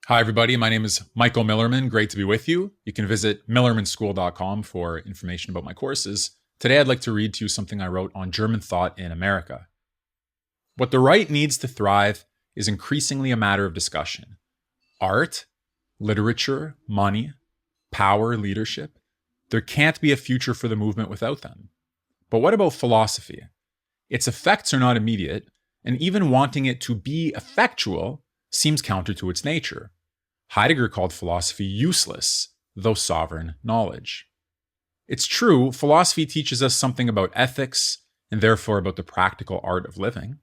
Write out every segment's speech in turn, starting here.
Hi, everybody. My name is Michael Millerman. Great to be with you. You can visit millermanschool.com for information about my courses. Today, I'd like to read to you something I wrote on German thought in America. What the right needs to thrive is increasingly a matter of discussion. Art, literature, money, power, leadership. There can't be a future for the movement without them. But what about philosophy? Its effects are not immediate, and even wanting it to be effectual seems counter to its nature. Heidegger called philosophy useless, though sovereign knowledge. It's true, philosophy teaches us something about ethics, and therefore about the practical art of living.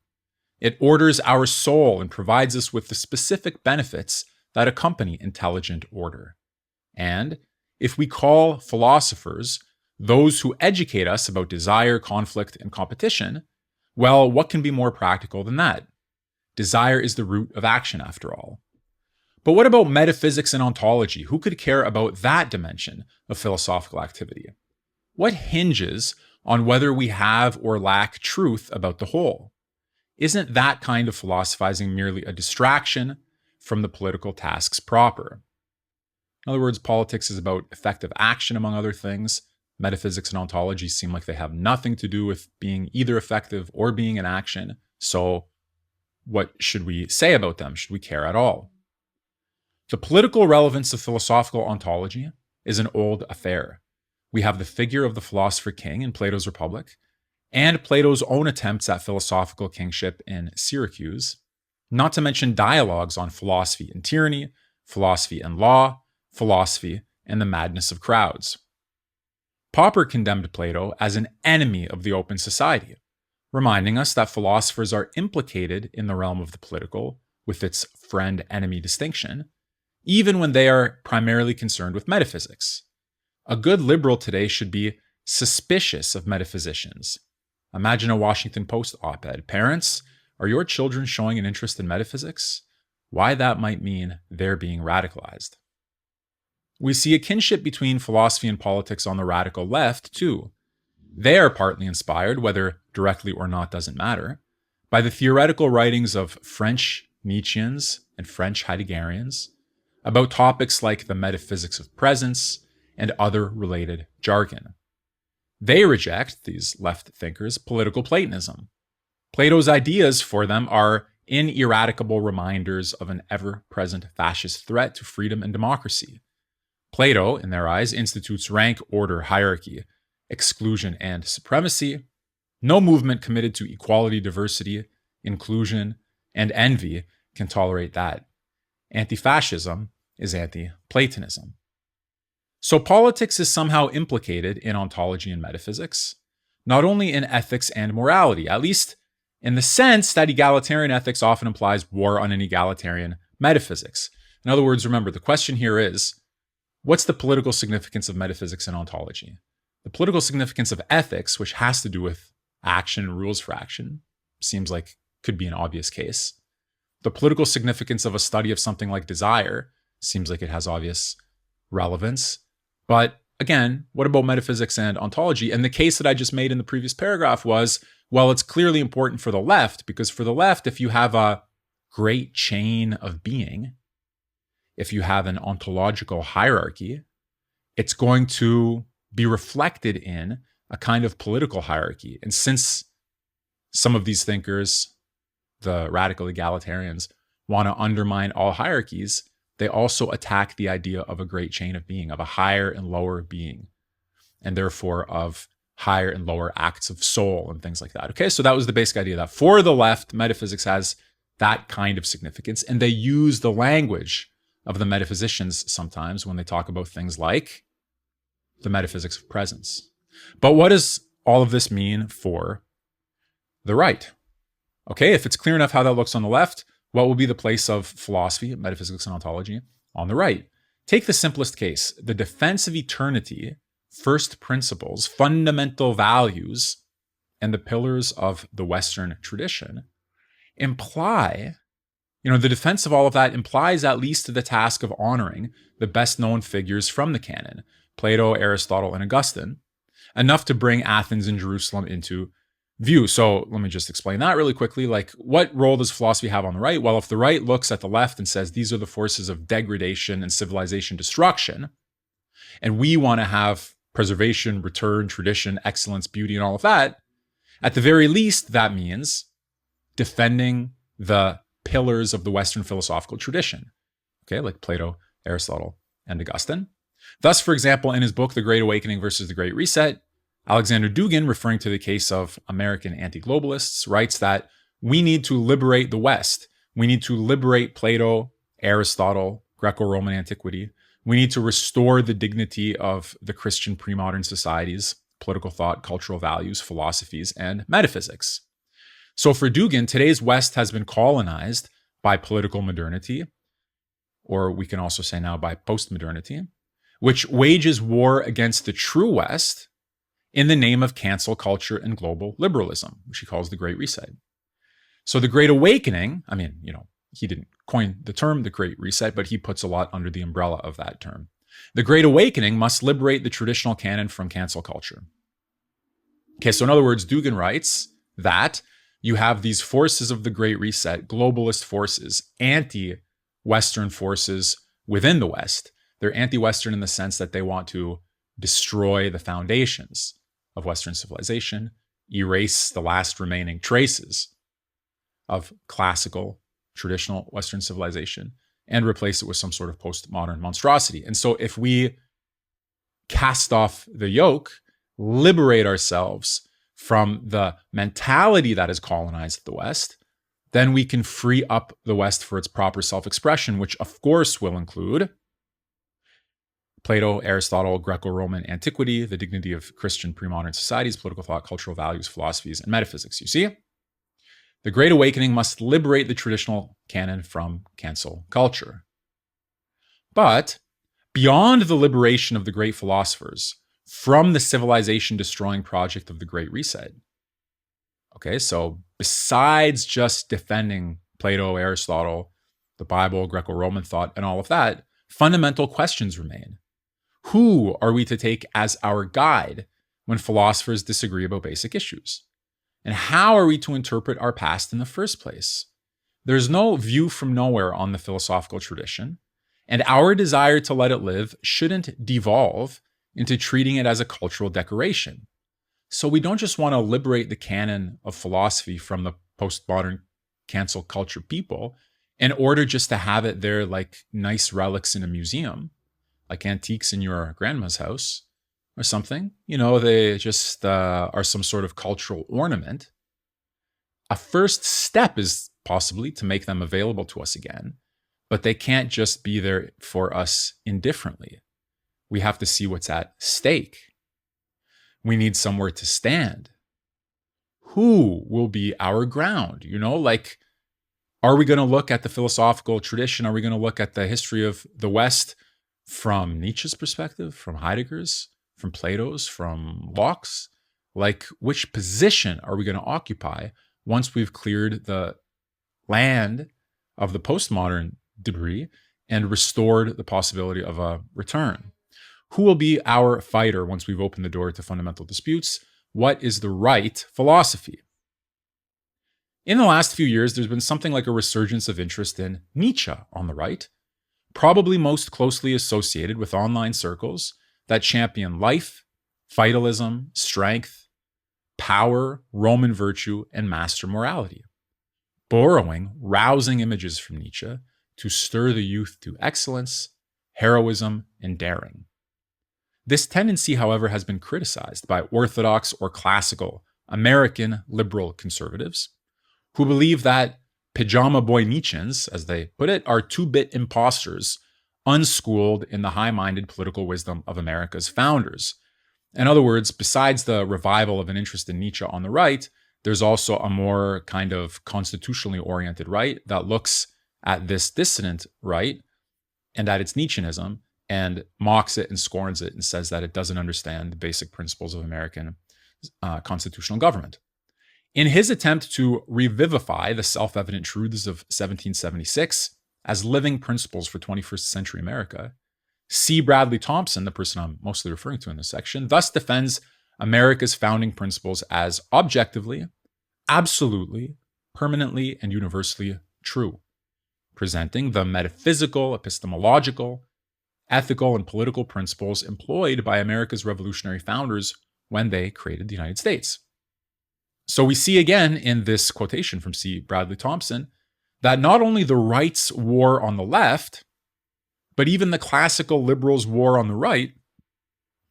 It orders our soul and provides us with the specific benefits that accompany intelligent order. And if we call philosophers those who educate us about desire, conflict, and competition, well, what can be more practical than that? Desire is the root of action, after all. But what about metaphysics and ontology? Who could care about that dimension of philosophical activity? What hinges on whether we have or lack truth about the whole? Isn't that kind of philosophizing merely a distraction from the political tasks proper? In other words, politics is about effective action, among other things. Metaphysics and ontology seem like they have nothing to do with being either effective or being in action. So what should we say about them? Should we care at all? The political relevance of philosophical ontology is an old affair. We have the figure of the philosopher king in Plato's Republic, and Plato's own attempts at philosophical kingship in Syracuse, not to mention dialogues on philosophy and tyranny, philosophy and law, philosophy and the madness of crowds. Popper condemned Plato as an enemy of the open society, reminding us that philosophers are implicated in the realm of the political with its friend-enemy distinction, even when they are primarily concerned with metaphysics. A good liberal today should be suspicious of metaphysicians. Imagine a Washington Post op-ed. Parents, are your children showing an interest in metaphysics? Why that might mean they're being radicalized. We see a kinship between philosophy and politics on the radical left, too. They are partly inspired, whether directly or not doesn't matter, by the theoretical writings of French Nietzscheans and French Heideggerians about topics like the metaphysics of presence and other related jargon. They reject, these left thinkers, political Platonism. Plato's ideas for them are ineradicable reminders of an ever-present fascist threat to freedom and democracy. Plato, in their eyes, institutes rank, order, hierarchy, exclusion, and supremacy. No movement committed to equality, diversity, inclusion, and envy can tolerate that. Anti-fascism is anti-Platonism. So politics is somehow implicated in ontology and metaphysics, not only in ethics and morality, at least in the sense that egalitarian ethics often implies war on an egalitarian metaphysics. In other words, remember, the question here is, what's the political significance of metaphysics and ontology? The political significance of ethics, which has to do with action and rules for action, seems like could be an obvious case. The political significance of a study of something like desire seems like it has obvious relevance. But again, what about metaphysics and ontology? And the case that I just made in the previous paragraph was, well, it's clearly important for the left, because for the left, if you have a great chain of being, if you have an ontological hierarchy, it's going to be reflected in a kind of political hierarchy. And since some of these thinkers, the radical egalitarians, want to undermine all hierarchies, they also attack the idea of a great chain of being, of a higher and lower being, and therefore of higher and lower acts of soul and things like that. Okay, so that was the basic idea, that for the left, metaphysics has that kind of significance, and they use the language of the metaphysicians sometimes when they talk about things like the metaphysics of presence. But what does all of this mean for the right? Okay, if it's clear enough how that looks on the left, what will be the place of philosophy, metaphysics, and ontology on the right? Take the simplest case, the defense of eternity, first principles, fundamental values, and the pillars of the Western tradition imply, the defense of all of that implies at least the task of honoring the best known figures from the canon, Plato, Aristotle, and Augustine, enough to bring Athens and Jerusalem into view. So let me just explain that really quickly. Like, what role does philosophy have on the right? Well, if the right looks at the left and says these are the forces of degradation and civilization destruction, and we want to have preservation, return, tradition, excellence, beauty, and all of that, at the very least, that means defending the pillars of the Western philosophical tradition, okay, like Plato, Aristotle, and Augustine. Thus, for example, in his book, The Great Awakening versus the Great Reset, Alexander Dugin, referring to the case of American anti-globalists, writes that we need to liberate the West. We need to liberate Plato, Aristotle, Greco-Roman antiquity. We need to restore the dignity of the Christian pre-modern societies, political thought, cultural values, philosophies, and metaphysics. So for Dugin, today's West has been colonized by political modernity, or we can also say now by postmodernity, which wages war against the true West in the name of cancel culture and global liberalism, which he calls the Great Reset. So the Great Awakening, I mean, he didn't coin the term the Great Reset, but he puts a lot under the umbrella of that term. The Great Awakening must liberate the traditional canon from cancel culture. Okay, so in other words, Dugin writes that you have these forces of the Great Reset, globalist forces, anti-Western forces within the West. They're anti-Western in the sense that they want to destroy the foundations of Western civilization, erase the last remaining traces of classical, traditional Western civilization, and replace it with some sort of postmodern monstrosity. And so if we cast off the yoke, liberate ourselves from the mentality that has colonized the West, then we can free up the West for its proper self-expression, which of course will include Plato, Aristotle, Greco-Roman antiquity, the dignity of Christian pre-modern societies, political thought, cultural values, philosophies, and metaphysics. You see? The Great Awakening must liberate the traditional canon from cancel culture. But beyond the liberation of the great philosophers from the civilization-destroying project of the Great Reset, okay, so besides just defending Plato, Aristotle, the Bible, Greco-Roman thought, and all of that, fundamental questions remain. Who are we to take as our guide when philosophers disagree about basic issues? And how are we to interpret our past in the first place? There's no view from nowhere on the philosophical tradition, and our desire to let it live shouldn't devolve into treating it as a cultural decoration. So we don't just want to liberate the canon of philosophy from the postmodern cancel culture people in order just to have it there like nice relics in a museum, like antiques in your grandma's house or something. They just are some sort of cultural ornament. A first step is possibly to make them available to us again, but they can't just be there for us indifferently. We have to see what's at stake. We need somewhere to stand. Who will be our ground? Are we going to look at the philosophical tradition? Are we going to look at the history of the West from Nietzsche's perspective, from Heidegger's, from Plato's, from Locke's? Which position are we going to occupy once we've cleared the land of the postmodern debris and restored the possibility of a return? Who will be our fighter once we've opened the door to fundamental disputes? What is the right philosophy? In the last few years, there's been something like a resurgence of interest in Nietzsche on the right, probably most closely associated with online circles that champion life, vitalism, strength, power, Roman virtue, and master morality, borrowing rousing images from Nietzsche to stir the youth to excellence, heroism, and daring. This tendency, however, has been criticized by orthodox or classical American liberal conservatives who believe that pajama boy Nietzscheans, as they put it, are two-bit imposters, unschooled in the high-minded political wisdom of America's founders. In other words, besides the revival of an interest in Nietzsche on the right, there's also a more kind of constitutionally oriented right that looks at this dissident right and at its Nietzscheanism and mocks it and scorns it and says that it doesn't understand the basic principles of American constitutional government. In his attempt to revivify the self-evident truths of 1776 as living principles for 21st century America, C. Bradley Thompson, the person I'm mostly referring to in this section, thus defends America's founding principles as objectively, absolutely, permanently, and universally true, presenting the metaphysical, epistemological, ethical, and political principles employed by America's revolutionary founders when they created the United States. So we see again in this quotation from C. Bradley Thompson that not only the right's war on the left, but even the classical liberals' war on the right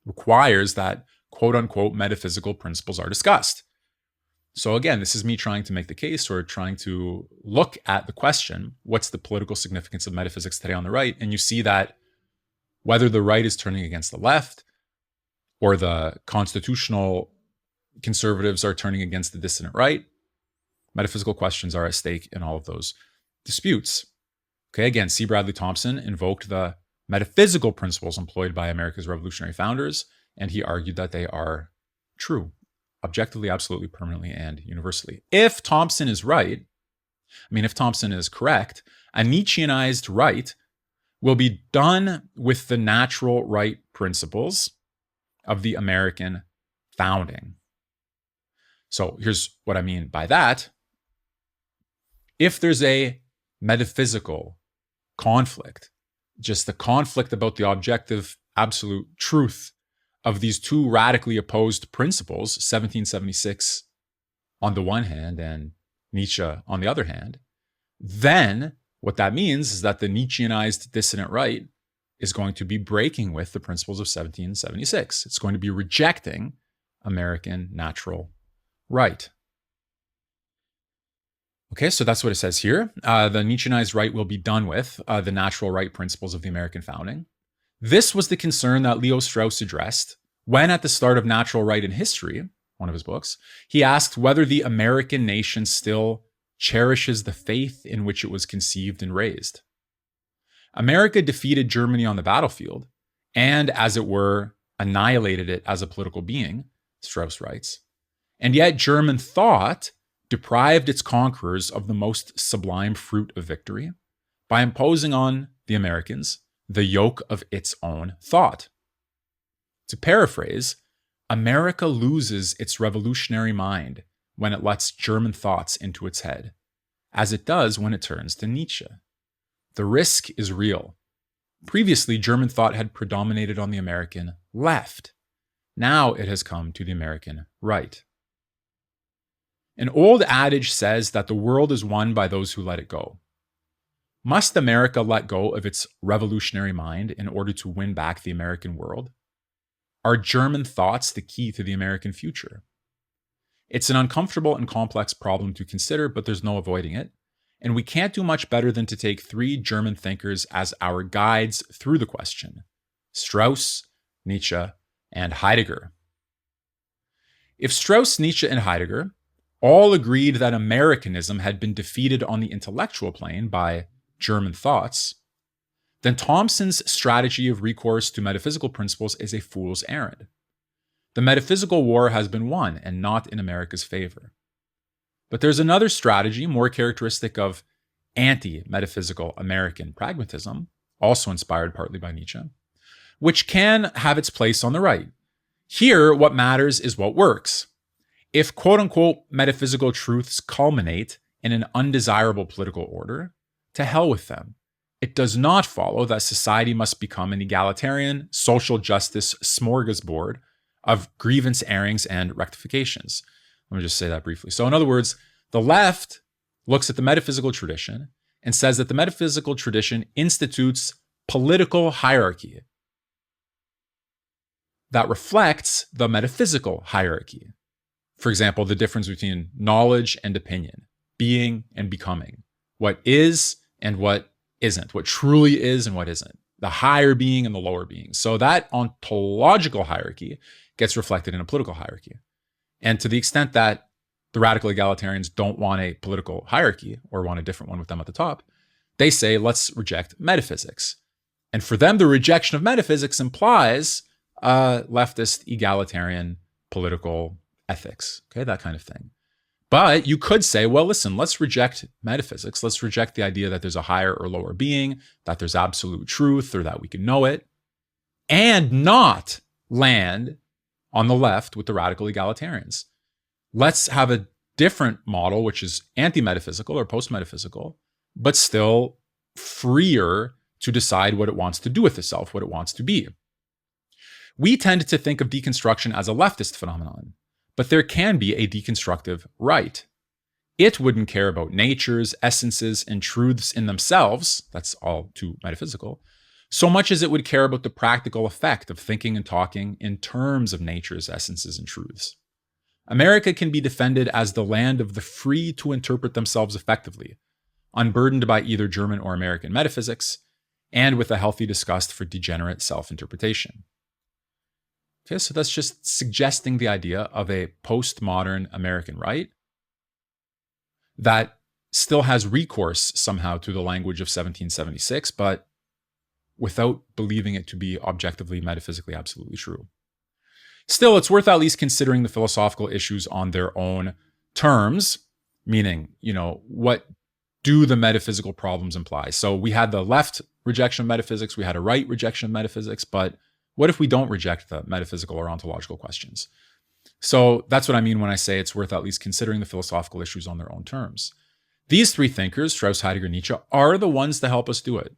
requires that quote-unquote metaphysical principles are discussed. So again, this is me trying to make the case or trying to look at the question, what's the political significance of metaphysics today on the right? And you see that whether the right is turning against the left or the constitutional conservatives are turning against the dissident right, metaphysical questions are at stake in all of those disputes. Okay, again, C. Bradley Thompson invoked the metaphysical principles employed by America's revolutionary founders, and he argued that they are true, objectively, absolutely, permanently, and universally. If Thompson is right, if Thompson is correct, a Nietzscheanized right will be done with the natural right principles of the American founding. So here's what I mean by that. If there's a metaphysical conflict, just the conflict about the objective absolute truth of these two radically opposed principles, 1776 on the one hand and Nietzsche on the other hand, then what that means is that the Nietzscheanized dissident right is going to be breaking with the principles of 1776. It's going to be rejecting American natural right. Okay, so that's what it says here. The Nietzscheanized right will be done with the natural right principles of the American founding. This was the concern that Leo Strauss addressed when, at the start of Natural Right in History, one of his books, he asked whether the American nation still cherishes the faith in which it was conceived and raised. America defeated Germany on the battlefield and, as it were, annihilated it as a political being, Strauss writes. And yet German thought deprived its conquerors of the most sublime fruit of victory by imposing on the Americans the yoke of its own thought. To paraphrase, America loses its revolutionary mind when it lets German thoughts into its head, as it does when it turns to Nietzsche. The risk is real. Previously, German thought had predominated on the American left. Now it has come to the American right. An old adage says that the world is won by those who let it go. Must America let go of its revolutionary mind in order to win back the American world? Are German thoughts the key to the American future? It's an uncomfortable and complex problem to consider, but there's no avoiding it. And we can't do much better than to take three German thinkers as our guides through the question: Strauss, Nietzsche, and Heidegger. If Strauss, Nietzsche, and Heidegger all agreed that Americanism had been defeated on the intellectual plane by German thoughts, then Thompson's strategy of recourse to metaphysical principles is a fool's errand. The metaphysical war has been won, and not in America's favor. But there's another strategy more characteristic of anti-metaphysical American pragmatism, also inspired partly by Nietzsche, which can have its place on the right. Here, what matters is what works. If quote-unquote metaphysical truths culminate in an undesirable political order, to hell with them. It does not follow that society must become an egalitarian, social justice smorgasbord of grievance airings and rectifications. Let me just say that briefly. So in other words, the left looks at the metaphysical tradition and says that the metaphysical tradition institutes political hierarchy that reflects the metaphysical hierarchy. For example, the difference between knowledge and opinion, being and becoming, what is and what isn't, what truly is and what isn't, the higher being and the lower being. So that ontological hierarchy gets reflected in a political hierarchy. And to the extent that the radical egalitarians don't want a political hierarchy or want a different one with them at the top, they say, let's reject metaphysics. And for them, the rejection of metaphysics implies leftist egalitarian political ethics, okay, that kind of thing. But you could say, well, listen, let's reject metaphysics. Let's reject the idea that there's a higher or lower being, that there's absolute truth, or that we can know it, and not land on the left with the radical egalitarians. Let's have a different model, which is anti-metaphysical or post-metaphysical, but still freer to decide what it wants to do with itself, what it wants to be. We tend to think of deconstruction as a leftist phenomenon, but there can be a deconstructive right. It wouldn't care about natures, essences, and truths in themselves, that's all too metaphysical, so much as it would care about the practical effect of thinking and talking in terms of natures, essences, and truths. America can be defended as the land of the free to interpret themselves effectively, unburdened by either German or American metaphysics, and with a healthy disgust for degenerate self-interpretation. Okay, so that's just suggesting the idea of a postmodern American right that still has recourse somehow to the language of 1776, but without believing it to be objectively, metaphysically, absolutely true. Still, it's worth at least considering the philosophical issues on their own terms, meaning, what do the metaphysical problems imply? So we had the left rejection of metaphysics, we had a right rejection of metaphysics, but what if we don't reject the metaphysical or ontological questions? So that's what I mean when I say it's worth at least considering the philosophical issues on their own terms. These three thinkers, Strauss, Heidegger, Nietzsche, are the ones to help us do it.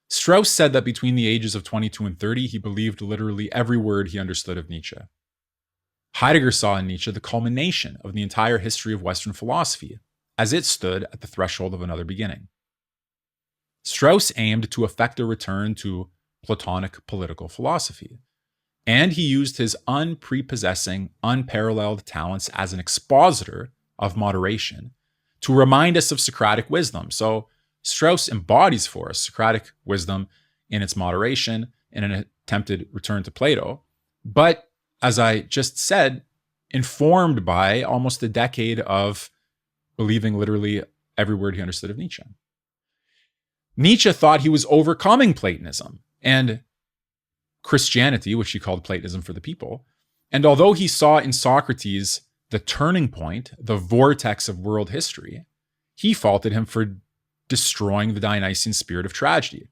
Strauss said that between the ages of 22 and 30, he believed literally every word he understood of Nietzsche. Heidegger saw in Nietzsche the culmination of the entire history of Western philosophy, as it stood at the threshold of another beginning. Strauss aimed to effect a return to Platonic political philosophy, and he used his unprepossessing, unparalleled talents as an expositor of moderation to remind us of Socratic wisdom. So Strauss embodies for us Socratic wisdom in its moderation in an attempted return to Plato, but as I just said, informed by almost a decade of believing literally every word he understood of Nietzsche. Nietzsche thought he was overcoming Platonism and Christianity, which he called Platonism for the people. And although he saw in Socrates the turning point, the vortex of world history, he faulted him for destroying the Dionysian spirit of tragedy.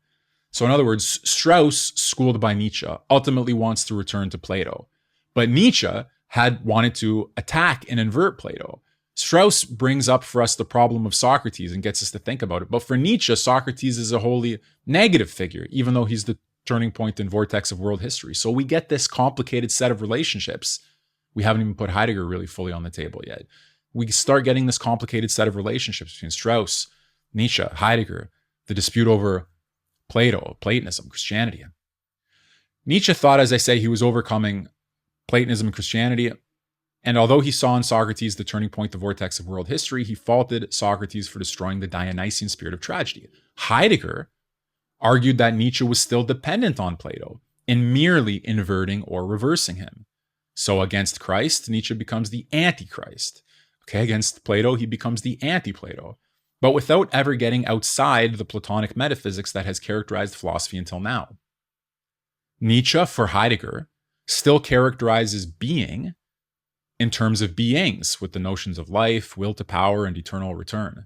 So in other words, Strauss, schooled by Nietzsche, ultimately wants to return to Plato. But Nietzsche had wanted to attack and invert Plato. Strauss brings up for us the problem of Socrates and gets us to think about it. But for Nietzsche, Socrates is a wholly negative figure, even though he's the turning point and vortex of world history. So we get this complicated set of relationships. We haven't even put Heidegger really fully on the table yet. We start getting this complicated set of relationships between Strauss, Nietzsche, Heidegger, the dispute over Plato, Platonism, Christianity. Nietzsche thought, as I say, he was overcoming Platonism and Christianity. And although he saw in Socrates the turning point, the vortex of world history, he faulted Socrates for destroying the Dionysian spirit of tragedy. Heidegger argued that Nietzsche was still dependent on Plato in merely inverting or reversing him. So against Christ, Nietzsche becomes the Antichrist. Okay, against Plato, he becomes the anti-Plato, but without ever getting outside the Platonic metaphysics that has characterized philosophy until now. Nietzsche, for Heidegger, still characterizes being in terms of beings, with the notions of life, will to power, and eternal return.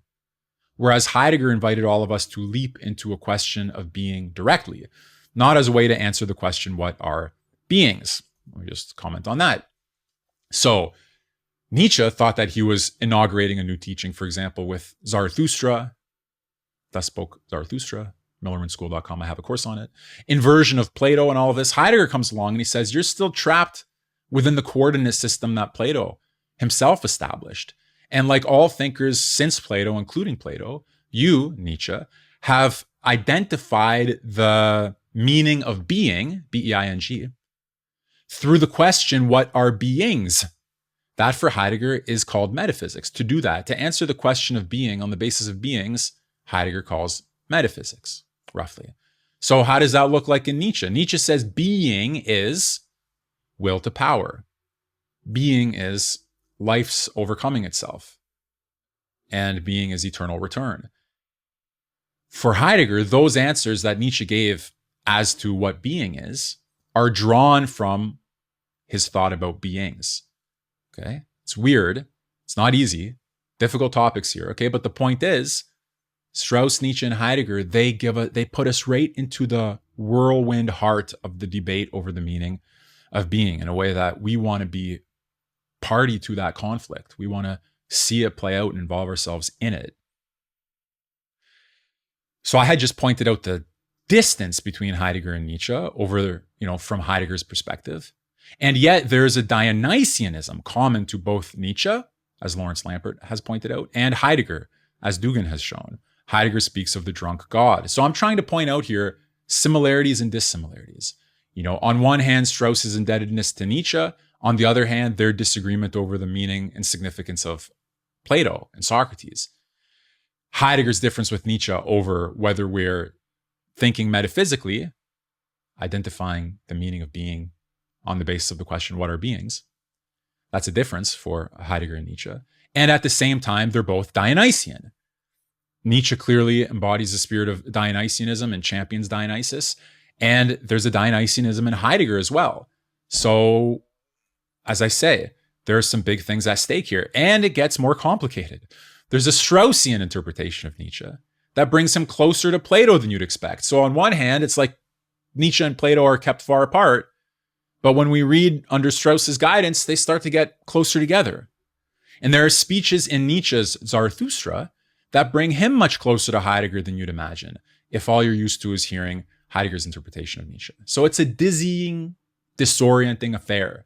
Whereas Heidegger invited all of us to leap into a question of being directly, not as a way to answer the question, what are beings? Let me just comment on that. So Nietzsche thought that he was inaugurating a new teaching, for example, with Zarathustra, Thus Spoke Zarathustra, MillermanSchool.com, I have a course on it, inversion of Plato and all of this. Heidegger comes along and he says, you're still trapped within the coordinate system that Plato himself established. And like all thinkers since Plato, including Plato, you, Nietzsche, have identified the meaning of being, B-E-I-N-G, through the question, what are beings? That for Heidegger is called metaphysics. To do that, to answer the question of being on the basis of beings, Heidegger calls metaphysics, roughly. So how does that look like in Nietzsche? Nietzsche says being is will to power. Being is life's overcoming itself. And being is eternal return. For Heidegger, those answers that Nietzsche gave as to what being is are drawn from his thought about beings. Okay? It's weird. It's not easy. Difficult topics here. Okay? But the point is, Strauss, Nietzsche, and Heidegger, they put us right into the whirlwind heart of the debate over the meaning of being in a way that we want to be party to that conflict. We want to see it play out and involve ourselves in it. So I had just pointed out the distance between Heidegger and Nietzsche over, from Heidegger's perspective. And yet there's a Dionysianism common to both Nietzsche, as Lawrence Lampert has pointed out, and Heidegger, as Dugan has shown. Heidegger speaks of the drunk god. So I'm trying to point out here similarities and dissimilarities. On one hand, Strauss's indebtedness to Nietzsche. On the other hand, their disagreement over the meaning and significance of Plato and Socrates. Heidegger's difference with Nietzsche over whether we're thinking metaphysically, identifying the meaning of being on the basis of the question, what are beings? That's a difference for Heidegger and Nietzsche. And at the same time, they're both Dionysian. Nietzsche clearly embodies the spirit of Dionysianism and champions Dionysus. And there's a Dionysianism in Heidegger as well. So, as I say, there are some big things at stake here. And it gets more complicated. There's a Straussian interpretation of Nietzsche that brings him closer to Plato than you'd expect. So on one hand, it's like Nietzsche and Plato are kept far apart. But when we read under Strauss's guidance, they start to get closer together. And there are speeches in Nietzsche's Zarathustra that bring him much closer to Heidegger than you'd imagine, if all you're used to is hearing Heidegger's interpretation of Nietzsche. So it's a dizzying, disorienting affair.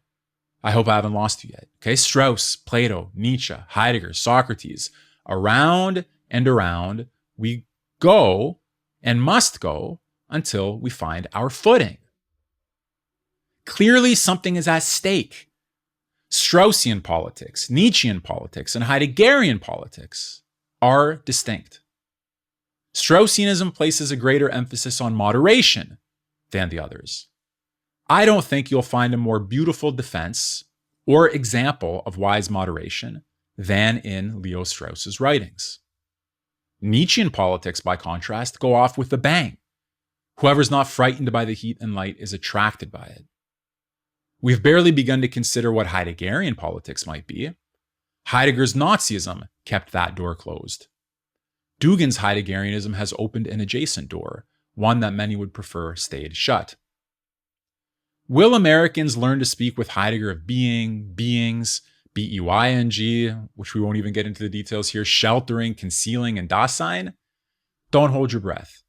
I hope I haven't lost you yet. Okay, Strauss, Plato, Nietzsche, Heidegger, Socrates. Around and around we go and must go until we find our footing. Clearly, something is at stake. Straussian politics, Nietzschean politics, and Heideggerian politics are distinct. Straussianism places a greater emphasis on moderation than the others. I don't think you'll find a more beautiful defense or example of wise moderation than in Leo Strauss's writings. Nietzschean politics, by contrast, go off with a bang. Whoever's not frightened by the heat and light is attracted by it. We've barely begun to consider what Heideggerian politics might be. Heidegger's Nazism kept that door closed. Dugin's Heideggerianism has opened an adjacent door, one that many would prefer stayed shut. Will Americans learn to speak with Heidegger of being, beings, B-E-Y-N-G, which we won't even get into the details here, sheltering, concealing, and Dasein? Don't hold your breath.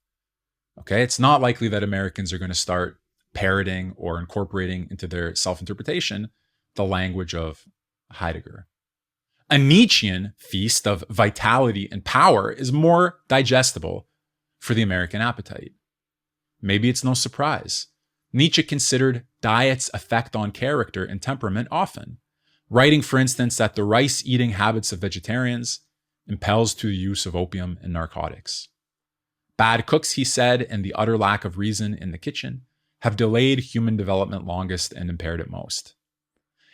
Okay, it's not likely that Americans are going to start parroting or incorporating into their self-interpretation the language of Heidegger. A Nietzschean feast of vitality and power is more digestible for the American appetite. Maybe it's no surprise. Nietzsche considered diet's effect on character and temperament often, writing, for instance, that the rice-eating habits of vegetarians impels to the use of opium and narcotics. Bad cooks, he said, and the utter lack of reason in the kitchen have delayed human development longest and impaired it most.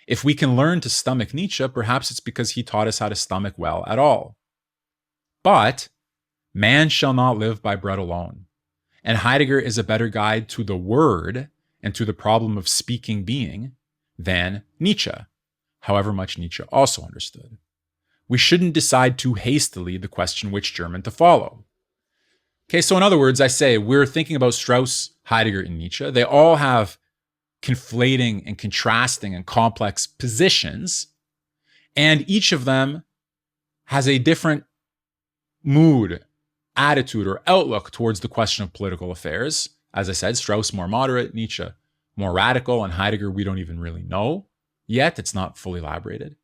If we can learn to stomach Nietzsche, perhaps it's because he taught us how to stomach well at all. But man shall not live by bread alone. And Heidegger is a better guide to the word and to the problem of speaking being than Nietzsche, however much Nietzsche also understood. We shouldn't decide too hastily the question which German to follow. Okay, so in other words, I say we're thinking about Strauss, Heidegger, and Nietzsche. They all have conflating and contrasting and complex positions, and each of them has a different mood, attitude, or outlook towards the question of political affairs. As I said, Strauss more moderate, Nietzsche more radical, and Heidegger we don't even really know yet. It's not fully elaborated.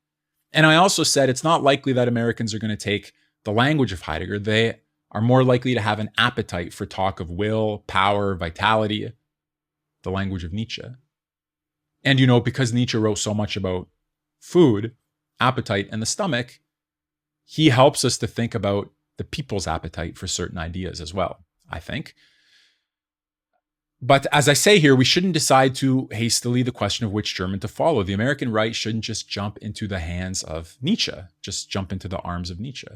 And I also said it's not likely that Americans are going to take the language of Heidegger. They are more likely to have an appetite for talk of will, power, vitality, the language of Nietzsche. And because Nietzsche wrote so much about food, appetite, and the stomach, he helps us to think about the people's appetite for certain ideas as well, I think. But as I say here, we shouldn't decide too hastily the question of which German to follow. The American right shouldn't just jump into the hands of Nietzsche, just jump into the arms of Nietzsche.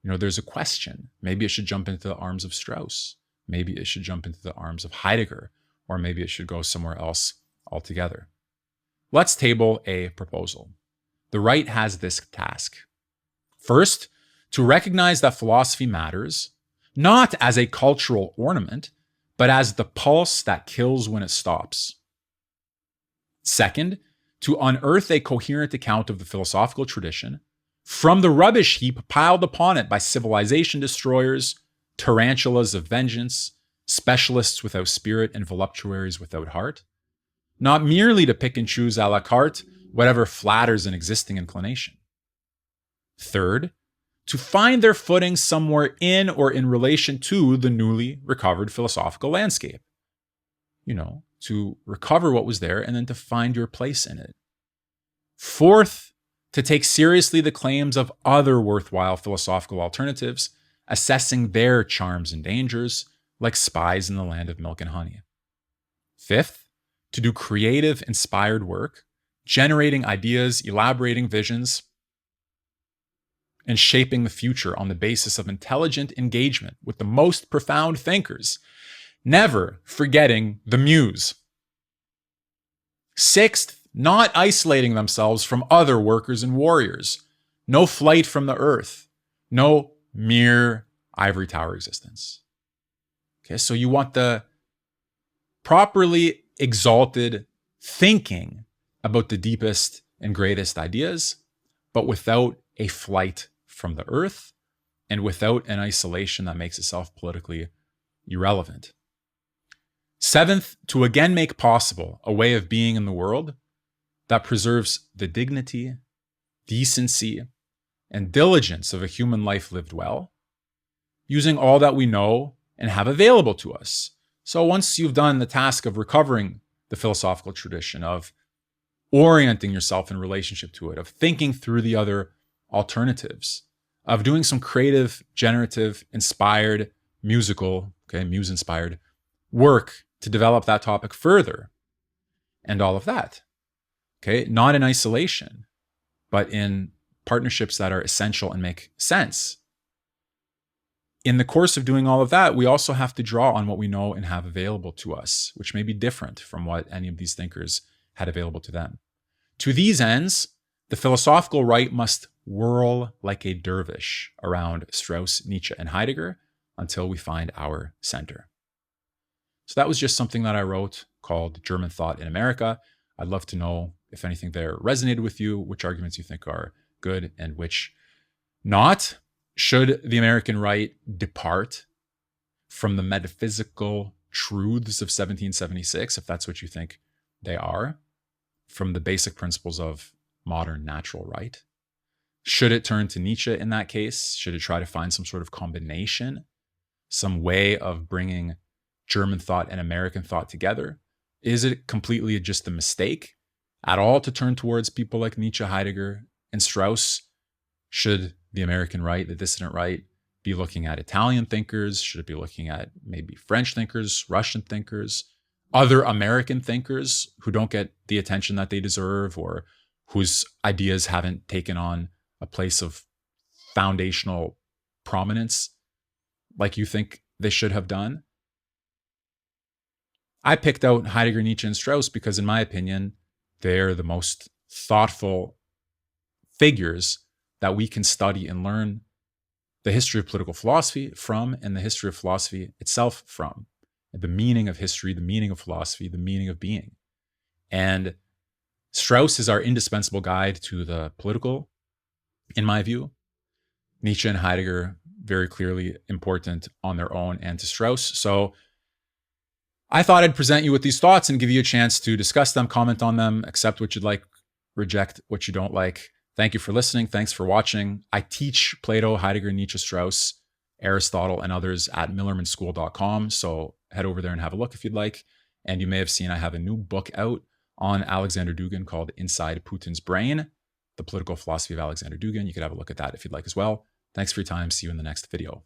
There's a question. Maybe it should jump into the arms of Strauss. Maybe it should jump into the arms of Heidegger, or maybe it should go somewhere else altogether. Let's table a proposal. The right has this task. First, to recognize that philosophy matters, not as a cultural ornament, but as the pulse that kills when it stops. Second, to unearth a coherent account of the philosophical tradition from the rubbish heap piled upon it by civilization destroyers, tarantulas of vengeance, specialists without spirit, and voluptuaries without heart. Not merely to pick and choose a la carte whatever flatters an existing inclination. Third, to find their footing somewhere in or in relation to the newly recovered philosophical landscape. To recover what was there and then to find your place in it. Fourth, to take seriously the claims of other worthwhile philosophical alternatives, assessing their charms and dangers, like spies in the land of milk and honey. Fifth, to do creative, inspired work, generating ideas, elaborating visions, and shaping the future on the basis of intelligent engagement with the most profound thinkers, never forgetting the muse. Sixth, not isolating themselves from other workers and warriors. No flight from the earth. No mere ivory tower existence. Okay, so you want the properly exalted thinking about the deepest and greatest ideas, but without a flight from the earth and without an isolation that makes itself politically irrelevant. Seventh, to again make possible a way of being in the world that preserves the dignity, decency, and diligence of a human life lived well, using all that we know and have available to us. So once you've done the task of recovering the philosophical tradition, of orienting yourself in relationship to it, of thinking through the other alternatives, of doing some creative, generative, inspired, musical, muse-inspired work to develop that topic further, and all of that, not in isolation, but in partnerships that are essential and make sense. In the course of doing all of that, we also have to draw on what we know and have available to us, which may be different from what any of these thinkers had available to them. To these ends, the philosophical right must whirl like a dervish around Strauss, Nietzsche, and Heidegger until we find our center. So that was just something that I wrote called German Thought in America. I'd love to know if anything there resonated with you, which arguments you think are good and which not. Should the American right depart from the metaphysical truths of 1776, if that's what you think they are, from the basic principles of modern natural right? Should it turn to Nietzsche in that case? Should it try to find some sort of combination, some way of bringing German thought and American thought together? Is it completely just a mistake at all to turn towards people like Nietzsche, Heidegger, and Strauss? Should the American right, the dissident right, be looking at Italian thinkers? Should it be looking at maybe French thinkers, Russian thinkers, other American thinkers who don't get the attention that they deserve, or whose ideas haven't taken on a place of foundational prominence like you think they should have done? I picked out Heidegger, Nietzsche, and Strauss because, in my opinion, they're the most thoughtful figures that we can study and learn the history of political philosophy from, and the history of philosophy itself from. The meaning of history, the meaning of philosophy, the meaning of being. And Strauss is our indispensable guide to the political, in my view. Nietzsche and Heidegger, very clearly important on their own, and to Strauss. So I thought I'd present you with these thoughts and give you a chance to discuss them, comment on them, accept what you'd like, reject what you don't like. Thank you for listening. Thanks for watching. I teach Plato, Heidegger, Nietzsche, Strauss, Aristotle, and others at millermanschool.com. So head over there and have a look if you'd like. And you may have seen I have a new book out on Alexander Dugin called Inside Putin's Brain, The Political Philosophy of Alexander Dugin. You could have a look at that if you'd like as well. Thanks for your time. See you in the next video.